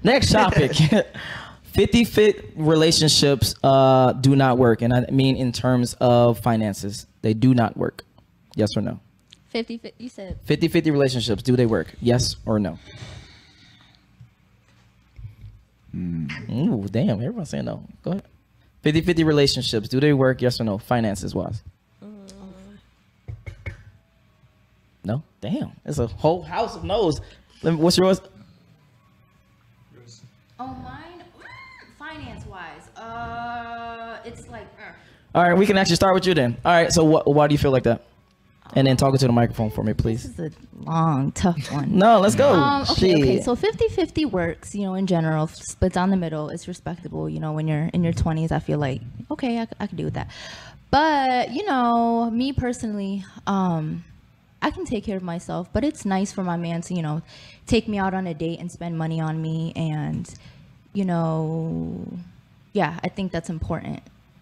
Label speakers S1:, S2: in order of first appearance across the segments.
S1: Next topic. 50-50 relationships do not work. And I mean in terms of finances. They do not work. Yes or no?
S2: 50-50, you said?
S1: 50-50 relationships, do they work? Yes or no? Ooh, damn. Everyone's saying no. Go ahead. 50-50 relationships, do they work? Yes or no? Finances-wise. No? Damn. It's a whole house of no's. What's yours?
S2: Oh, mine? Finance-wise. It's like...
S1: All right, we can actually start with you then. All right, so why do you feel like that? And then talk into the microphone for me, please.
S2: This is a long, tough one.
S1: No, let's go.
S2: Okay, so 50-50 works, you know, in general. Split down the middle. It's respectable, you know, when you're in your 20s. I feel like, okay, I could do with that. But, you know, me personally, I can take care of myself. But it's nice for my man to, you know, take me out on a date and spend money on me. And, you know, yeah, I think that's important.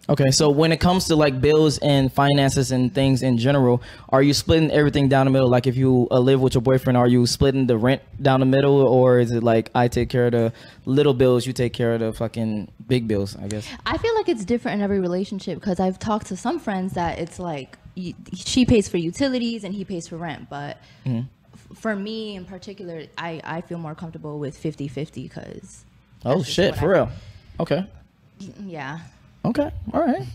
S1: Okay, so when it comes to like bills and finances and things in general, are you splitting everything down the middle? Like if you live with your boyfriend, are you splitting the rent down the middle, or is it like I take care of the little bills, you take care of the fucking big bills, I guess?
S2: I feel like it's different in every relationship because I've talked to some friends that it's like she pays for utilities and he pays for rent. But for me in particular, I feel more comfortable with 50-50 because...
S1: Oh shit, for real? Okay.
S2: Yeah.
S1: Okay, all right.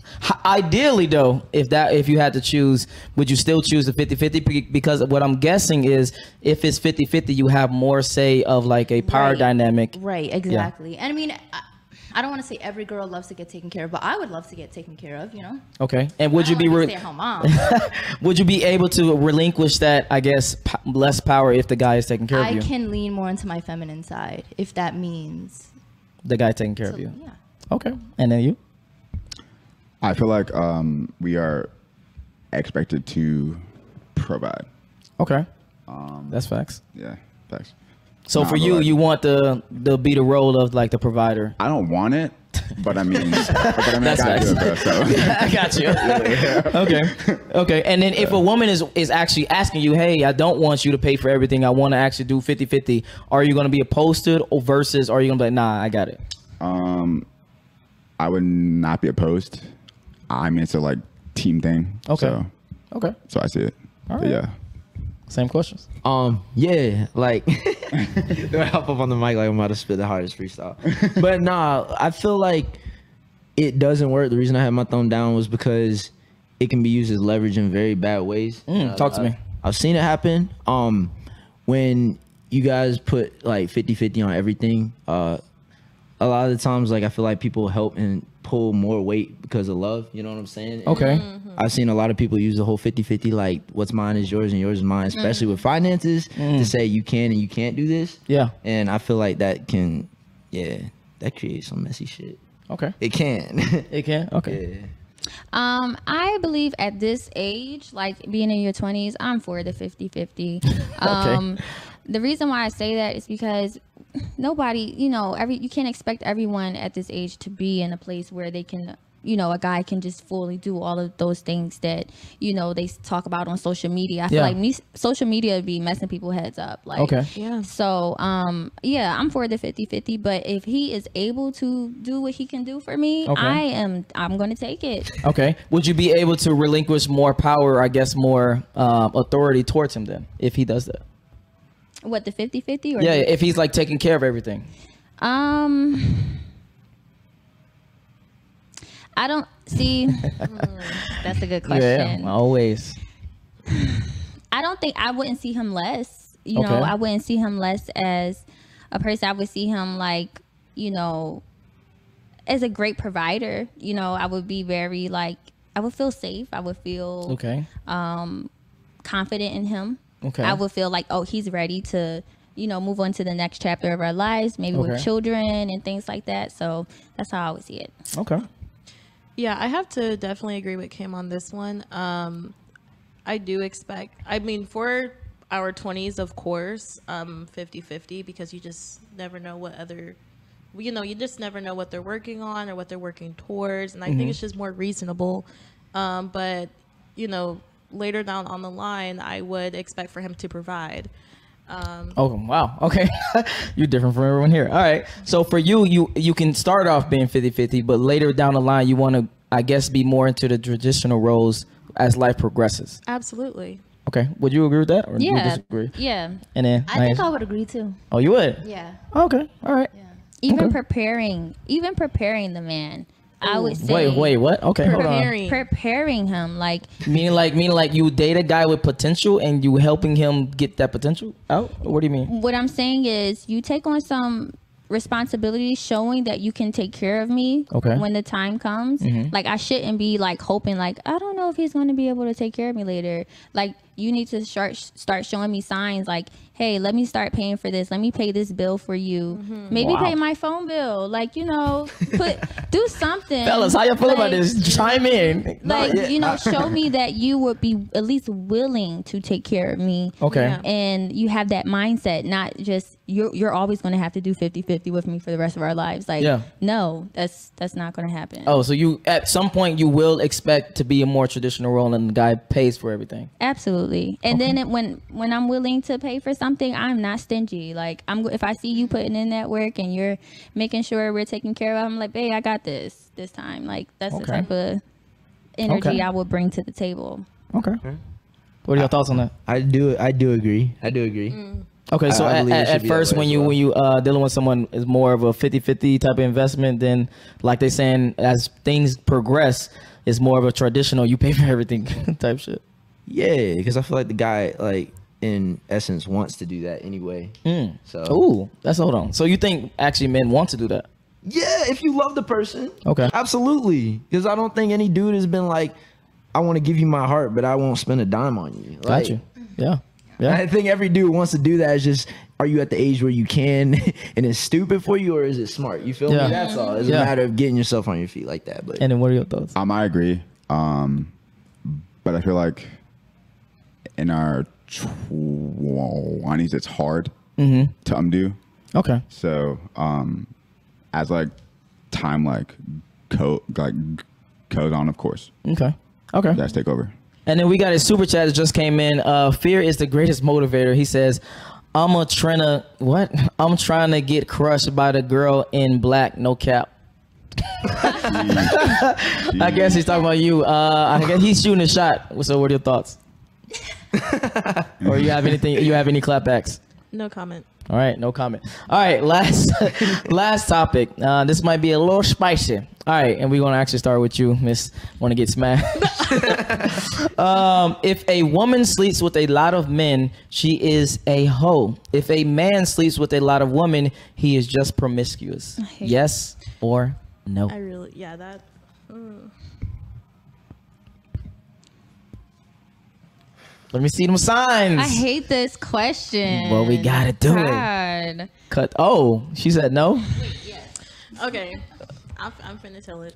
S1: Ideally, though, if you had to choose, would you still choose the 50-50? Because what I'm guessing is if it's 50-50, you have more say of like a power dynamic.
S2: Right, exactly. Yeah. And I mean, I don't want to say every girl loves to get taken care of, but I would love to get taken care of, you know?
S1: Okay. And would you be
S2: stay-at-home mom.
S1: Would you be able to relinquish that, I guess, less power if the guy is taking care of you?
S2: I can lean more into my feminine side if that means
S1: the guy taking care of you.
S2: Yeah.
S1: Okay. And then you?
S3: I feel like we are expected to provide.
S1: Okay. That's facts.
S3: Yeah, facts.
S1: So for you, you want the be the role of like the provider.
S3: I don't want it, but I mean, I gotta do it though, so.
S1: I got you. Okay. And then if a woman is actually asking you, hey, I don't want you to pay for everything, I want to actually do 50-50, are you going to be opposed to it, or versus are you going to be like, nah, I got it?
S3: I would not be opposed. I mean, it's a like team thing.
S1: Okay.
S3: So I see it.
S1: All right.
S3: Yeah.
S1: Same questions.
S4: Yeah, like I hop up on the mic like I'm about to spit the hardest freestyle. But nah, I feel like it doesn't work. The reason I had my thumb down was because it can be used as leverage in very bad ways.
S1: Talk to me.
S4: I've seen it happen. When you guys put like 50-50 on everything, a lot of the times, like I feel like people help and pull more weight because of love. You know what I'm saying?
S1: Okay.
S4: I've seen a lot of people use the whole 50-50, like what's mine is yours and yours is mine, especially with finances, to say you can and you can't do this.
S1: Yeah.
S4: And I feel like that can, that creates some messy shit.
S1: Okay.
S4: It can.
S1: It can? Okay.
S4: Yeah.
S2: I believe at this age, like being in your 20s, I'm for the 50-50.
S1: Okay.
S2: The reason why I say that is because nobody, you know, you can't expect everyone at this age to be in a place where they can, you know, a guy can just fully do all of those things that, you know, they talk about on social media. I feel like social media would be messing people's heads up. Like,
S1: okay.
S5: Yeah.
S2: So, I'm for the 50-50, but if he is able to do what he can do for me, I'm going to take it.
S1: Okay. Would you be able to relinquish more power, I guess, more authority towards him then, if he does that?
S2: What, the 50-50? Or
S1: if he's like taking care of everything.
S2: I don't see. That's a good question.
S1: Yeah, always.
S2: I wouldn't see him less. You know, I wouldn't see him less as a person. I would see him like, you know, as a great provider. You know, I would be very like, I would feel safe. I would feel confident in him.
S1: Okay.
S2: I would feel like, oh, he's ready to, you know, move on to the next chapter of our lives, maybe with children and things like that. So that's how I would see it.
S1: Okay.
S5: Yeah, I have to definitely agree with Kim on this one. I do expect, I mean, for our 20s, of course, 50-50, because you just never know what other, you know, you just never know what they're working on or what they're working towards. And I think it's just more reasonable. But, you know, later down on the line, I would expect for him to provide.
S1: Oh wow, okay. You're different from everyone here. All right, so for you, you can start off being 50-50, but later down the line you want to, I guess, be more into the traditional roles as life progresses.
S5: Absolutely.
S1: Okay, would you agree with that, or do you
S2: Yeah.
S1: disagree?
S2: Yeah.
S1: And then
S2: I think I would agree too.
S1: Oh, you would?
S2: Yeah.
S1: Okay, all right.
S6: Even
S1: Okay.
S6: preparing the man. I would say
S1: Wait, what? Okay, hold on.
S6: preparing him, like
S1: Meaning like you date a guy with potential and you helping him get that potential out? What do you mean?
S6: what I'm saying is you take on some responsibility, showing that you can take care of me
S1: Okay.
S6: when the time comes. Like I shouldn't be like hoping like I don't know if he's going to be able to take care of me later. Like you need to start showing me signs like, hey, let me start paying for this. Let me pay this bill for you. Maybe
S1: Wow.
S6: pay my phone bill. Like, you know, do something.
S1: Fellas, how you feel about
S6: Like,
S1: this? Chime in.
S6: Like, you know, show me that you would be at least willing to take care of me.
S1: Okay.
S5: Yeah.
S6: And you have that mindset, not just you're always going to have to do 50-50 with me for the rest of our lives. Like,
S1: Yeah.
S6: no, that's not going to happen.
S1: Oh, so you at some point you will expect to be a more traditional role and the guy pays for everything.
S6: Absolutely. And then when I'm willing to pay for something, I'm not stingy. Like if I see you putting in that work and you're making sure we're taking care of, I'm like, babe, I got this time. Like that's the
S1: Okay.
S6: type of energy
S1: Okay.
S6: I would bring to the table.
S1: Okay. What are your thoughts on that?
S4: I do agree.
S1: Okay, so
S4: I believe it should
S1: at
S4: be that
S1: first
S4: way
S1: when
S4: as
S1: you
S4: well.
S1: when you dealing with someone is more of a 50-50 type of investment, then like they saying as things progress, it's more of a traditional you pay for everything type shit.
S4: Yeah, because I feel like the guy, like in essence, wants to do that anyway. So
S1: Ooh, hold on. So you think actually men want to do that?
S4: yeah, if you love the person,
S1: Okay.
S4: absolutely. Because I don't think any dude has been like, I want to give you my heart, but I won't spend a dime on you. Like,
S1: Got you. Yeah. Yeah.
S4: I think every dude wants to do that. It's just, are you at the age where you can and it's stupid for you, or is it smart? You feel
S1: Yeah.
S4: me? That's all. It's
S1: Yeah.
S4: a matter of getting yourself on your feet like that. But
S1: And then what are your thoughts?
S3: I agree. But I feel like in our 20s, it's hard to undo.
S1: Okay.
S3: So, as like time goes on, of course,
S1: Okay. Okay.
S3: guys take over.
S1: And then we got a super chat that just came in. Fear is the greatest motivator. He says, I'm trying to get crushed by the girl in black, no cap. I guess he's talking about you. I guess he's shooting a shot. So what are your thoughts? Or you have anything? You have any clapbacks?
S5: No comment.
S1: All right, no comment. All right, last topic. This might be a little spicy. All right, and we're gonna actually start with you, Miss. Want to get smashed? If a woman sleeps with a lot of men, she is a hoe. If a man sleeps with a lot of women, he is just promiscuous. Yes or no?
S5: I really, yeah, that.
S1: Let me see them signs.
S6: I hate this question.
S1: Well, we gotta do it.
S6: God.
S1: Cut. Oh, she said no.
S5: Okay, I'm finna tell it.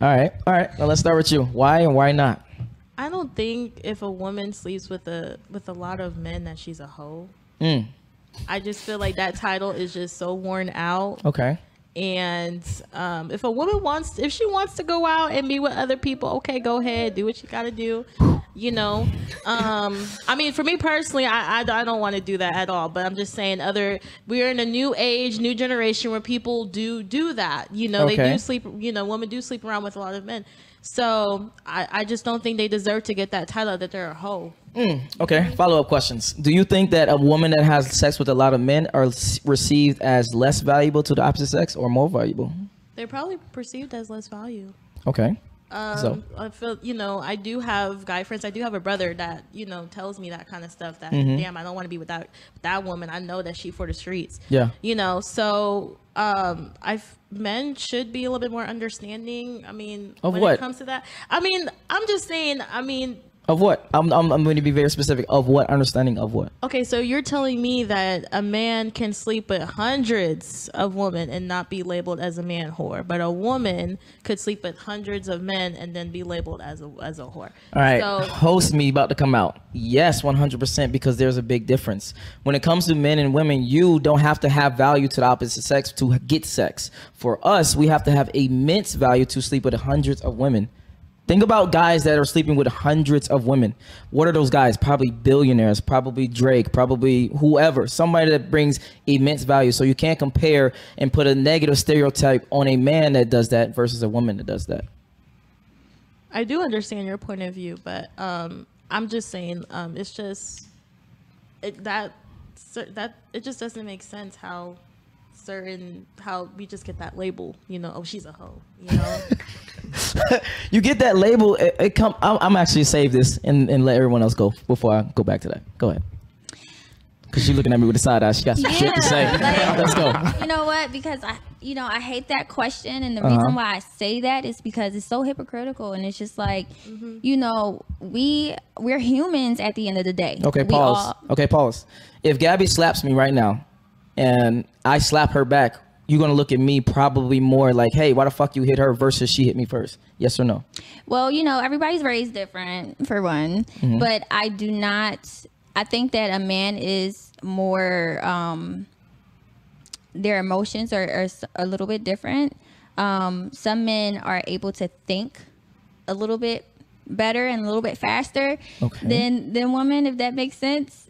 S1: All right. Now let's start with you. Why and why not?
S5: I don't think if a woman sleeps with a lot of men that she's a hoe. I just feel like that title is just so worn out.
S1: Okay.
S5: And if a woman wants to go out and be with other people, okay, go ahead, do what you gotta do. You know, I mean, for me personally, I don't want to do that at all. But I'm just saying, we're in a new age, new generation where people do that. You know,
S1: Okay.
S5: they do sleep. You know, women do sleep around with a lot of men. So I just don't think they deserve to get that title that they're a hoe.
S1: Okay. Follow-up questions. Do you think that a woman that has sex with a lot of men are received as less valuable to the opposite sex or more valuable?
S5: They're probably perceived as less value.
S1: Okay. So
S5: I feel, you know, I do have guy friends. I do have a brother that, you know, tells me that kind of stuff. That damn, I don't want to be with that woman. I know that she for the streets.
S1: Yeah.
S5: You know, so men should be a little bit more understanding. I mean,
S1: Of
S5: when
S1: what?
S5: it comes to that, I mean, I'm just saying. I mean,
S1: of what? I'm going to be very specific. Of what? Understanding of what?
S5: okay, so you're telling me that a man can sleep with hundreds of women and not be labeled as a man whore, but a woman could sleep with hundreds of men and then be labeled as a whore.
S1: All right.
S5: So,
S1: Host me about to come out. Yes, 100%, because there's a big difference. When it comes to men and women, you don't have to have value to the opposite sex to get sex. For us, we have to have immense value to sleep with hundreds of women. Think about guys that are sleeping with hundreds of women. What are those guys? Probably billionaires, probably Drake, probably whoever. Somebody that brings immense value. So you can't compare and put a negative stereotype on a man that does that versus a woman that does that.
S5: I do understand your point of view, but I'm just saying it's just that it just doesn't make sense how we just get that label, oh, she's a hoe,
S1: You get that label. I'm actually save this and let everyone else go before I go back to that. Go ahead. Because she's looking at me with a side eye. She got some shit to say. Let's go.
S6: You know what? Because I hate that question, and the reason why I say that is because it's so hypocritical, and it's just like, we're humans at the end of the day.
S1: Okay, pause. Pause. If Gabby slaps me right now, and I slap her back, you're gonna look at me probably more like, hey, why the fuck you hit her versus she hit me first? Yes or no?
S6: Well, everybody's raised different, for one, but I think that a man is more, their emotions are a little bit different. Some men are able to think a little bit better and a little bit faster than women, if that makes sense.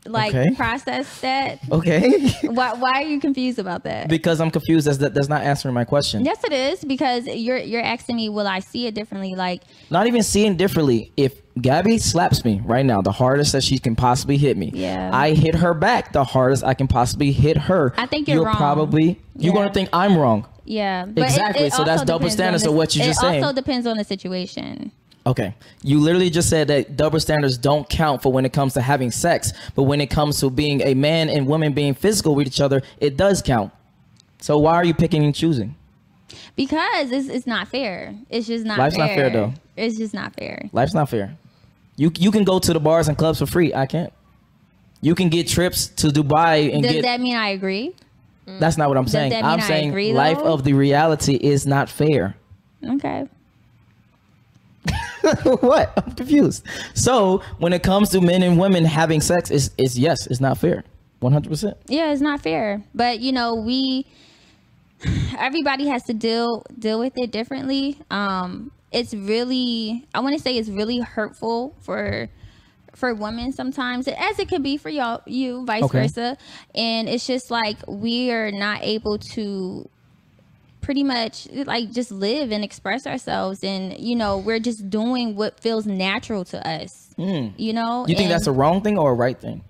S6: Process that.
S1: Okay.
S6: Why are you confused about that?
S1: Because I'm confused. That's not answering my question.
S6: Yes, it is, because you're asking me, will I see it differently? Like,
S1: not even seeing differently. If Gabby slaps me right now, the hardest that she can possibly hit me, I hit her back the hardest I can possibly hit her.
S6: I think you're wrong.
S1: You're gonna think I'm wrong.
S6: Yeah, but
S1: exactly. So that's double standards of what you just saying.
S6: It also depends on the situation.
S1: Okay. You literally just said that double standards don't count for when it comes to having sex, but when it comes to being a man and woman being physical with each other, it does count. So why are you picking and choosing?
S6: Because it's not fair. It's just not
S1: Life's
S6: fair.
S1: not fair, though.
S6: It's just not fair.
S1: Life's not fair. You can go to the bars and clubs for free. I can't. You can get trips to Dubai and
S6: Does that mean I agree?
S1: That's not what I'm saying.
S6: That mean
S1: I'm saying
S6: agree,
S1: life of the reality is not fair.
S6: Okay.
S1: What? I'm confused. So when it comes to men and women having sex, it's not fair. 100%.
S6: Yeah, it's not fair. But everybody has to deal with it differently. It's really, I want to say it's really hurtful for women sometimes, as it could be for you vice versa. And it's just like we are not able to pretty much like just live and express ourselves, and we're just doing what feels natural to us. You think that's a wrong thing or a right thing?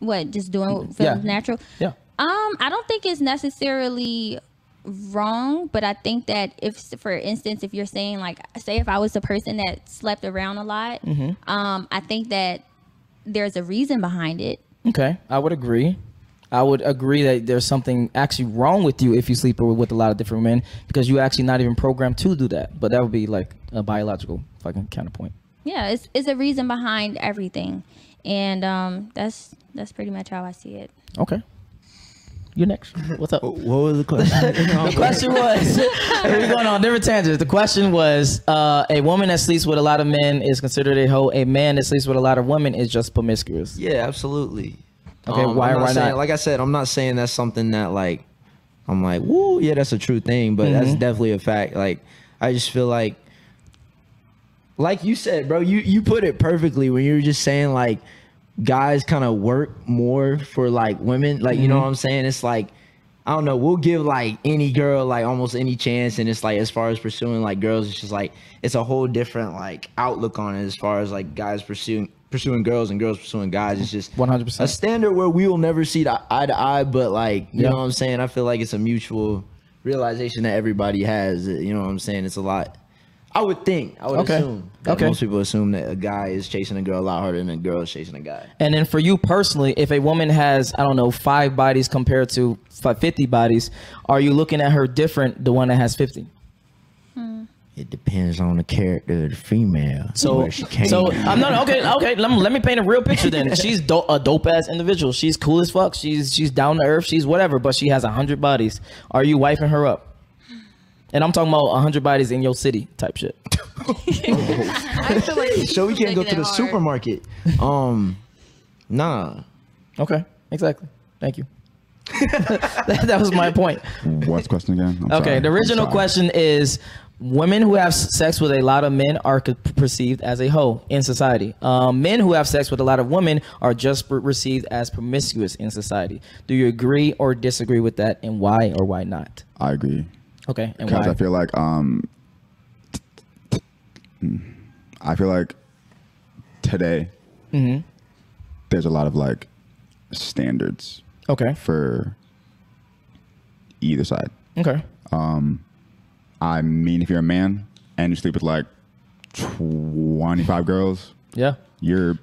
S6: What, just doing what feels natural?
S1: Yeah.
S6: I don't think it's necessarily wrong, but I think that if, for instance, if you're saying, like, say if I was the person that slept around a lot, I think that there's a reason behind it. Okay, I would agree. I would agree that there's something actually wrong with you if you sleep with a lot of different men, because you're actually not even programmed to do that. But that would be like a biological fucking counterpoint. Yeah, it's a reason behind everything, and that's pretty much how I see it. Okay. You next. What's up? What was the question? The question was, we're going on different tangents. The question was, a woman that sleeps with a lot of men is considered a hoe. A man that sleeps with a lot of women is just promiscuous.
S4: Yeah, absolutely.
S1: Okay, why not?
S4: Like I said, I'm not saying that's something that like, I'm like, woo, yeah, that's a true thing, but that's definitely a fact. Like, I just feel like you said, bro, you put it perfectly when you were just saying like, guys kind of work more for like women, like you know what I'm saying. It's like, I don't know, we'll give like any girl like almost any chance, and it's like as far as pursuing like girls, it's just like it's a whole different like outlook on it as far as like guys pursuing girls and girls pursuing guys. It's just 100% a standard where we will never see eye to eye, but like you know what I'm saying, I feel like it's a mutual realization that everybody has. You know what I'm saying? It's a lot. I would assume that most people assume that a guy is chasing a girl a lot harder than a girl is chasing a guy.
S1: And then for you personally, if a woman has, I don't know, 5 bodies compared to 50 bodies, are you looking at her different, the one that has 50?
S4: It depends on the character of the female.
S1: I'm not okay. Let me paint a real picture then. She's a dope ass individual. She's cool as fuck. She's down to earth. She's whatever, but she has 100 bodies. Are you wifing her up? And I'm talking about 100 bodies in your city type shit.
S5: I feel like
S4: so we can't go to the supermarket. Nah.
S1: Okay, exactly. Thank you. that was my point.
S3: What's the question again?
S1: The original question is, Women who have sex with a lot of men are perceived as a hoe in society. Men who have sex with a lot of women are just received as promiscuous in society. Do you agree or disagree with that, and why or why not?
S3: I agree.
S1: Okay, and
S3: Because
S1: why?
S3: I feel like today there's a lot of like standards
S1: Okay.
S3: for either side.
S1: Okay.
S3: I mean, if you're a man and you sleep with like 25 girls,
S1: Yeah.
S3: you're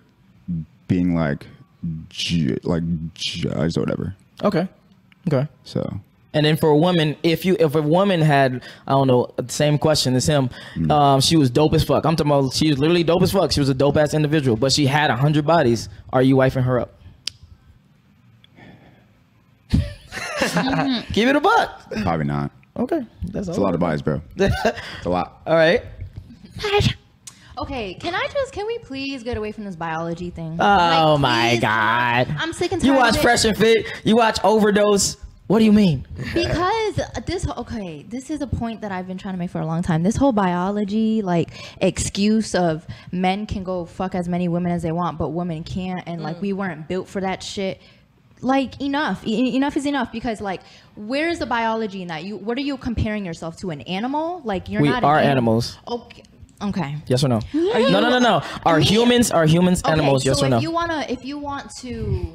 S3: being like judged or whatever.
S1: Okay. Okay.
S3: So
S1: And then for a woman, if a woman had, I don't know, the same question as him, she was dope as fuck. I'm talking about, she was literally dope as fuck. She was a dope ass individual, but she had 100 bodies. Are you wifing her up? Give it a buck.
S3: probably not.
S1: Okay, that's
S3: It's a lot of bodies, bro. It's a lot.
S1: All right.
S2: Okay, can we please get away from this biology thing?
S1: Oh my
S2: please,
S1: God.
S2: I'm sick and tired
S1: You watch
S2: of it.
S1: Fresh and Fit. You watch Overdose. What do you mean?
S2: Because this is a point that I've been trying to make for a long time. This whole biology, like, excuse of men can go fuck as many women as they want, but women can't, and like we weren't built for that shit. Like, enough is enough, because like, where's the biology in that? What are you comparing yourself to, an animal? Like, you're
S1: We
S2: not
S1: are
S2: an
S1: animals.
S2: Okay.
S1: Yes or no? No. Are humans animals? Yes
S2: so
S1: or no?
S2: if you want to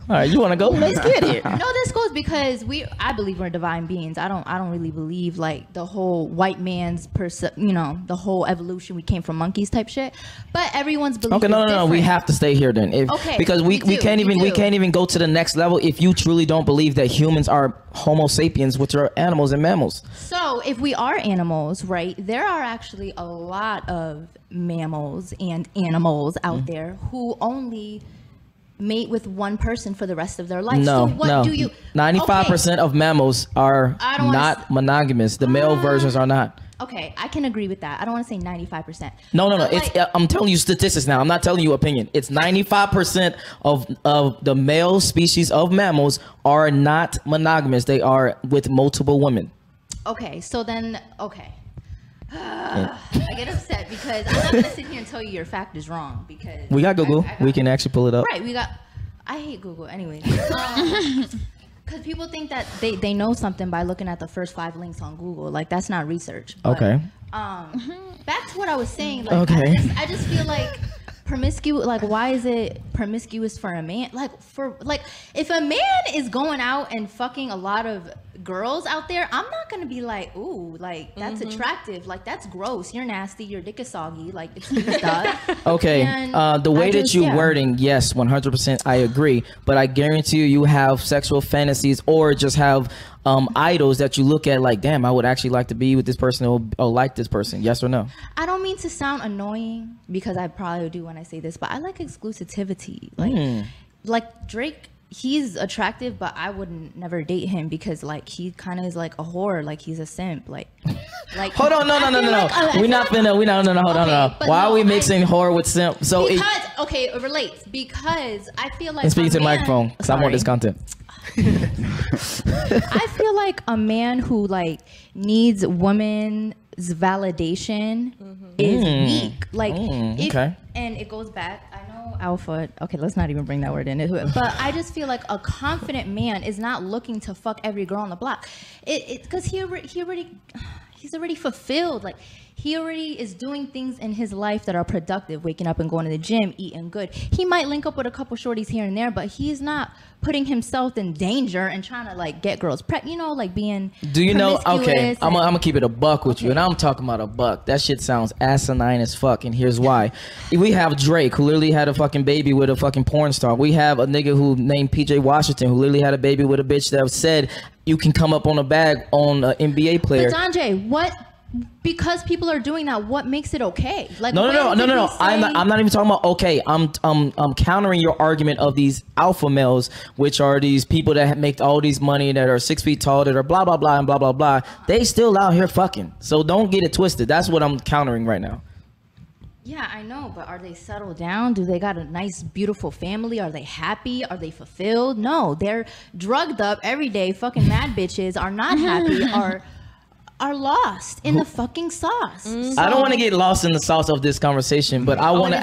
S1: All right, you want to go? Let's get it.
S2: No, this goes because I believe we're divine beings. I don't really believe like the whole white man's the whole evolution, we came from monkeys type shit. But everyone's belief
S1: Okay, no. We
S2: different.
S1: have to stay here then. Because we can't even go to the next level if you truly don't believe that humans are Homo sapiens, which are animals and mammals.
S2: So if we are animals, right, there are actually a lot of mammals and animals out there who only mate with one person for the rest of their life.
S1: No,
S2: so what
S1: no.
S2: do you
S1: 95% of mammals are
S2: I don't wanna
S1: not monogamous. The male versions are not.
S2: Okay, I can agree with that. I don't want to say 95%.
S1: No.
S2: But,
S1: It's
S2: like,
S1: I'm telling you statistics now. I'm not telling you opinion. It's 95% of the male species of mammals are not monogamous. They are with multiple women.
S2: okay, so then I get upset because I'm not gonna sit here and tell you your fact is wrong, because
S1: We got Google. We can actually pull it up.
S2: right. I hate Google anyway. Because people think that they know something by looking at the first 5 links on Google. Like, that's not research. But,
S1: Okay.
S2: back to what I was saying. Like,
S1: Okay.
S2: I just feel like promiscuous. Like, why is it promiscuous for a man? Like, if a man is going out and fucking a lot of girls out there, I'm not gonna be like, ooh, like, that's attractive. Like, that's gross. You're nasty. Your dick is soggy. Like, it's used up.
S1: Okay.
S2: And
S1: The way
S2: I
S1: that
S2: just-
S1: you're
S2: yeah.
S1: wording, yes, 100%, I agree. But I guarantee you have sexual fantasies or just have idols that you look at like, damn, I would actually like to be with this person or like this person. Yes or no?
S2: I don't mean to sound annoying, because I probably do when I say this, but I like exclusivity. Like Drake, he's attractive, but I would never date him because like he kind of is like a whore, like he's a simp, like.
S1: Hold on, no. We're not finna. Hold on.
S2: but
S1: Why are
S2: no,
S1: we mixing horror with simp? So
S2: it relates, because I feel like
S1: and speaking to the
S2: a man-
S1: microphone because I want this
S2: Sorry.
S1: content.
S2: I feel like a man who like needs women's validation is weak. Like,
S1: okay.
S2: And it goes back. I know alpha. Okay, let's not even bring that word in. But I just feel like a confident man is not looking to fuck every girl on the block. Because he's already fulfilled. Like, he already is doing things in his life that are productive, waking up and going to the gym, eating good. He might link up with a couple shorties here and there, but he's not putting himself in danger and trying to like get girls like being.
S1: Do you know? Okay,
S2: promiscuous
S1: I'm
S2: and-
S1: gonna keep it a buck with you, and I'm talking about a buck. That shit sounds asinine as fuck, and here's why. We have Drake, who literally had a fucking baby with a fucking porn star. We have a nigga who named PJ Washington, who literally had a baby with a bitch that said you can come up on a bag on an NBA player.
S2: But Sanjay, what? Because people are doing that, what makes it okay? Like,
S1: No.
S2: when did we say-
S1: I'm not even talking about okay. I'm countering your argument of these alpha males, which are these people that make all these money, that are 6 feet tall, that are blah blah blah and blah blah blah. They still out here fucking. So don't get it twisted. That's what I'm countering right now.
S2: Yeah, I know, but are they settled down? Do they got a nice, beautiful family? Are they happy? Are they fulfilled? No, they're drugged up every day. Fucking mad bitches are not happy. are lost in the fucking sauce. So,
S1: I don't want to get lost in the sauce of this conversation, but I want to.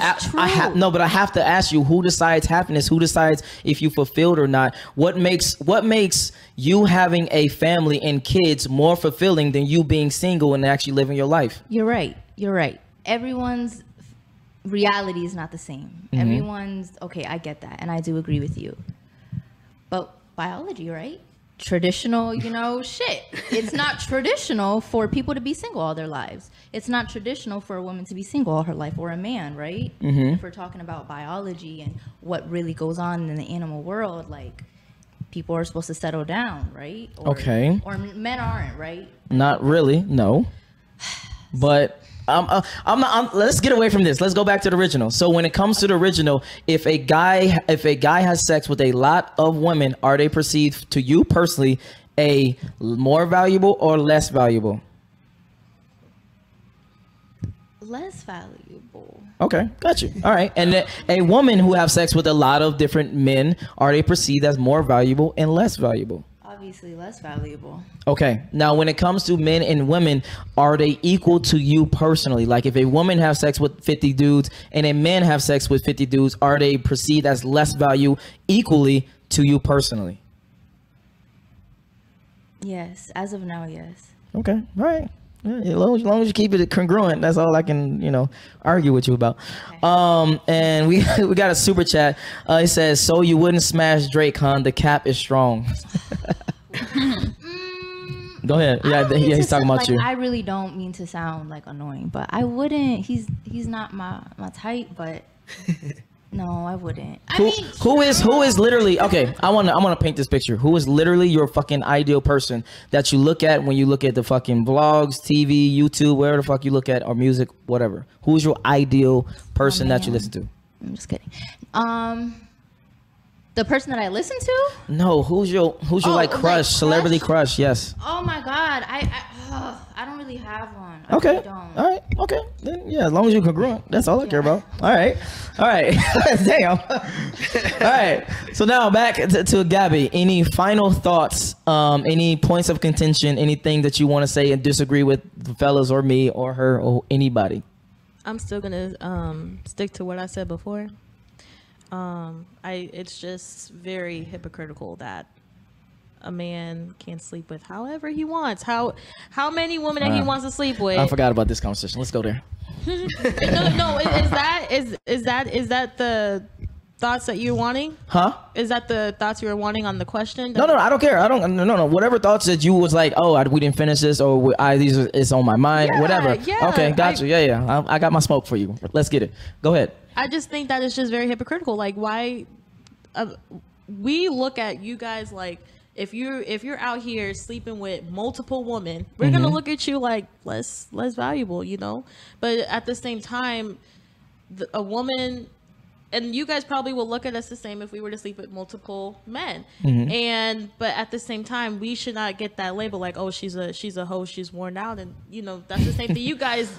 S1: But I have to ask you: who decides happiness? Who decides if you fulfilled or not? What makes you having a family and kids more fulfilling than you being single and actually living your life?
S2: You're right. Everyone's reality is not the same. Everyone's okay. I get that, and I do agree with you. But biology, right? Traditional, shit. It's not traditional for people to be single all their lives. It's not traditional for a woman to be single all her life, or a man, right? If we're talking about biology and what really goes on in the animal world, like people are supposed to settle down, right?
S1: Okay.
S2: Or men aren't, right?
S1: Not really, no. But let's get away from this. Let's go back to the original. So when it comes to the original, if a guy has sex with a lot of women, are they perceived to you personally a more valuable or less valuable?
S2: Less valuable.
S1: Okay, got you. All right. And a woman who have sex with a lot of different men, are they perceived as more valuable and less valuable?
S2: Obviously less valuable.
S1: Okay. Now, when it comes to men and women, are they equal to you personally? Like if a woman have sex with 50 dudes and a man have sex with 50 dudes, are they perceived as less value equally to you personally?
S2: Yes. As of now, yes.
S1: Okay. All right. Yeah, as long as you keep it congruent, that's all I can, argue with you about. Okay. And we got a super chat. It says, "So you wouldn't smash Drake, huh? The cap is strong." Go ahead. Yeah, he's talking about you.
S2: I really don't mean to sound like annoying, but I wouldn't. He's not my type, but no, I wouldn't.
S1: Who is literally okay? I wanna paint this picture. Who is literally your fucking ideal person that you look at when you look at the fucking vlogs, TV, YouTube, wherever the fuck you look at, or music, whatever. Who's your ideal person that you listen to?
S2: I'm just kidding. The person that I listen to?
S1: No, who's your like crush, celebrity crush? Yes.
S2: Oh my god, I don't really have one.
S1: Okay.
S2: Really don't.
S1: All right. Okay. Then, yeah, as long as you're congruent, that's all I care about. All right. Damn. All right. So now back to Gabby. Any final thoughts? Any points of contention? Anything that you want to say and disagree with the fellas or me or her or anybody?
S5: I'm still gonna stick to what I said before. It's just very hypocritical that a man can sleep with however he wants. How many women that he wants to sleep with.
S1: I forgot about this conversation. Let's go there.
S5: No, is that the thoughts that you're wanting?
S1: Huh?
S5: Is that the thoughts you were wanting on the question?
S1: No, I don't care. No. Whatever thoughts that you was like, we didn't finish this, or it's on my mind, whatever. Yeah, okay, got you. Yeah. I got my smoke for you. Let's get it. Go ahead.
S5: I just think that it's just very hypocritical. Like, why we look at you guys like if you're out here sleeping with multiple women, we're gonna look at you like less valuable, But at the same time, a woman, and you guys probably will look at us the same if we were to sleep with multiple men. But at the same time, we should not get that label like, oh, she's a hoe, she's worn out, and that's the same thing. You guys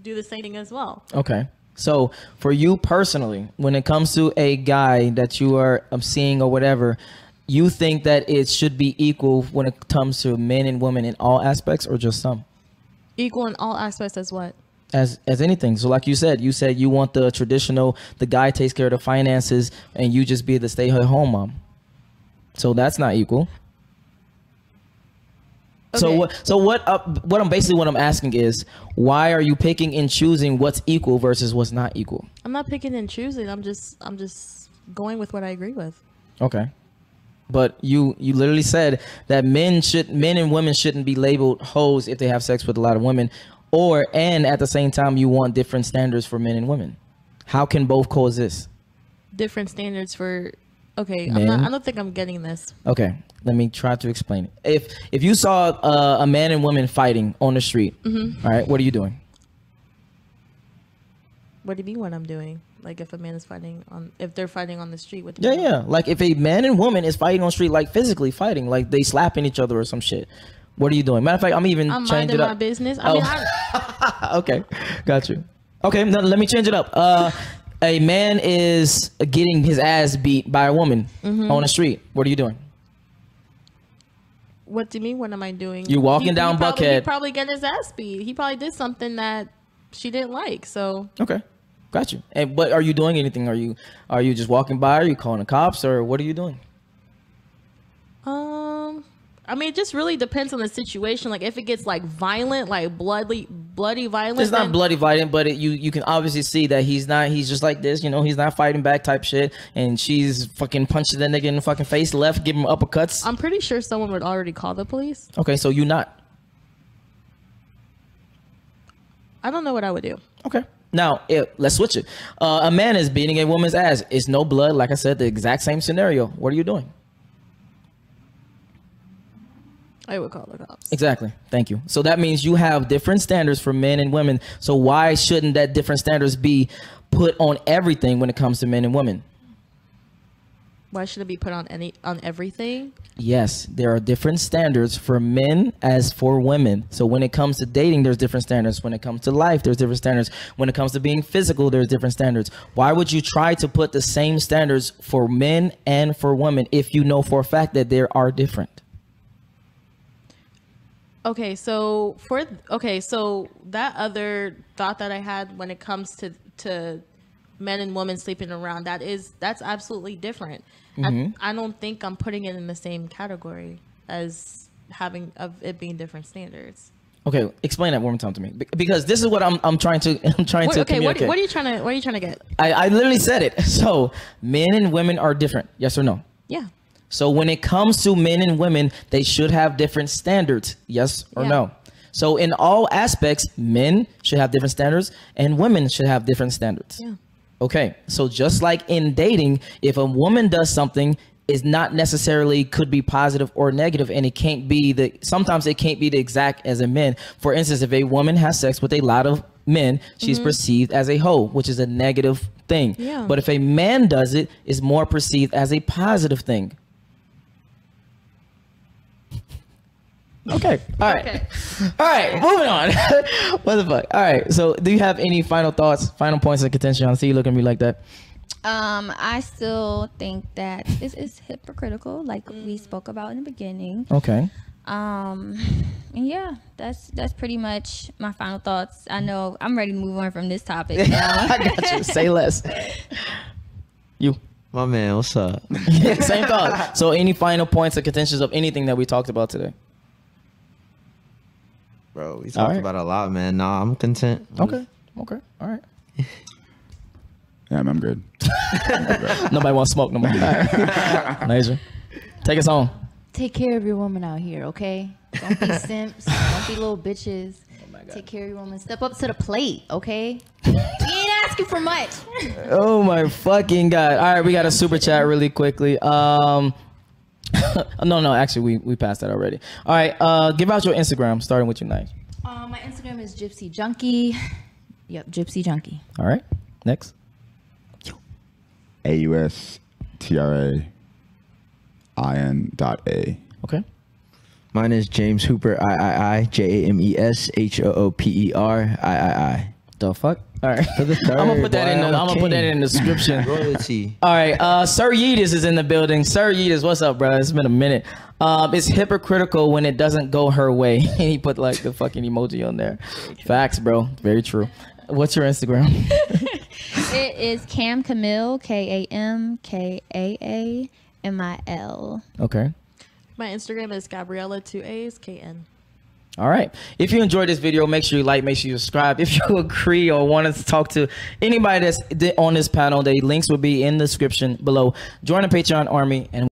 S5: do the same thing as well.
S1: Okay. So for you personally, when it comes to a guy that you are seeing or whatever, you think that it should be equal when it comes to men and women in all aspects, or just some?
S5: Equal in all aspects as what?
S1: As anything. So like you said you want the traditional, the guy takes care of the finances and you just be the stay-at-home mom. So that's not equal. Okay. So what I'm asking is, why are you picking and choosing what's equal versus what's not equal?
S5: I'm not picking and choosing. I'm just going with what I agree with.
S1: Okay. But you literally said that men and women shouldn't be labeled hoes if they have sex with a lot of women, and at the same time you want different standards for men and women. How can both coexist?
S5: Different standards for okay.
S1: Men?
S5: I don't think I'm getting this.
S1: Okay, let me try to explain it. If you saw a man and woman fighting on the street, all right, what are you doing?
S5: What do you mean what I'm doing? Like if a man is if they're fighting on the street with
S1: yeah. Like if a man and woman is fighting on the street, like physically fighting, like they slapping each other or some shit. What are you doing? Matter of fact, I'm minding
S5: my business.
S1: Okay, got you. Okay, now let me change it up. A man is getting his ass beat by a woman on the street. What are you doing?
S5: What do you mean? What am I doing?
S1: You walking down Buckhead.
S5: He probably getting his ass beat. He probably did something that she didn't like. So
S1: Okay, got you. And but are you doing anything? Are you just walking by? Are you calling the cops, or what are you doing?
S5: I mean, it just really depends on the situation. Like, if it gets like violent, like bloody violent.
S1: It's not
S5: then-
S1: bloody violent, but you can obviously see that he's just like this, you know, he's not fighting back type shit, and she's fucking punching that nigga in the fucking face, left, giving him uppercuts.
S5: I'm pretty sure someone would already call the police.
S1: Okay, so you not.
S5: I don't know what I would do.
S1: Okay. Now, let's switch it. A man is beating a woman's ass. It's no blood. Like I said, the exact same scenario. What are you doing?
S5: I would call the cops.
S1: Exactly. Thank you. So that means you have different standards for men and women. So why shouldn't that different standards be put on everything when it comes to men and women?
S5: Why should it be put on everything?
S1: Yes, there are different standards for men as for women. So when it comes to dating, there's different standards. When it comes to life, there's different standards. When it comes to being physical, there's different standards. Why would you try to put the same standards for men and for women if you know for a fact that there are different?
S5: Okay, so that other thought that I had when it comes to men and women sleeping around, that's absolutely different. I don't think I'm putting it in the same category as it being different standards.
S1: Okay, explain that one more time to me, because this is what I'm trying to communicate.
S5: What are you trying to get?
S1: I literally said it. So men and women are different. Yes or no?
S5: Yeah.
S1: So when it comes to men and women, they should have different standards. Yes or no? So in all aspects, men should have different standards and women should have different standards.
S5: Yeah.
S1: Okay. So just like in dating, if a woman does something, is not necessarily could be positive or negative, and it can't be sometimes it can't be the exact as a man. For instance, if a woman has sex with a lot of men, she's perceived as a hoe, which is a negative thing.
S5: Yeah.
S1: But if a man does it, it's more perceived as a positive thing. Okay. All right.
S5: Okay.
S1: All right. Moving on. What the fuck? All right. So, do you have any final thoughts, final points of contention? I see you looking at me like that.
S6: I still think that this is hypocritical, like we spoke about in the beginning.
S1: Okay.
S6: And yeah, that's pretty much my final thoughts. I know I'm ready to move on from this topic now.
S1: I got you. Say less. You.
S4: My man, what's up?
S1: Yeah, same thought. So, any final points of contentions of anything that we talked about today?
S4: Bro, we talked about a lot, man. Nah, I'm content.
S1: Okay. All right.
S3: Yeah, I'm good.
S1: Nobody wants smoke no more. All right. Nasia, take us home.
S2: Take care of your woman out here, okay? Don't be simps. Don't be little bitches. Take care of your woman. Step up to the plate, okay? We ain't asking for much.
S1: Oh my fucking God. All right, we got a super chat really quickly. No, actually we passed that already. All right, give out your Instagram, starting with you, Nice.
S2: My Instagram is Gypsy Junkie. Yep, Gypsy Junkie.
S1: All right, next.
S3: AUSTRAIN.A.
S1: Okay.
S4: Mine is James Hooper, JAMES HOOPER III.
S1: The fuck? All right.
S4: For the third,
S1: I'm gonna put that
S4: boy,
S1: I'm gonna put that in the description.
S4: Royalty.
S1: All right, Sir Yeetus is in the building. Sir Yeetus, what's up, bro? It's been a minute. It's hypocritical when it doesn't go her way. He put like the fucking emoji on there. Facts, bro. Very true. What's your Instagram?
S6: It is Cam Camille, KAMKAAMIL.
S1: Okay.
S5: My Instagram is Gabriella 2A's KN.
S1: All right. If you enjoyed this video, make sure you like, make sure you subscribe. If you agree or want us to talk to anybody that's on this panel, the links will be in the description below. Join the Patreon army and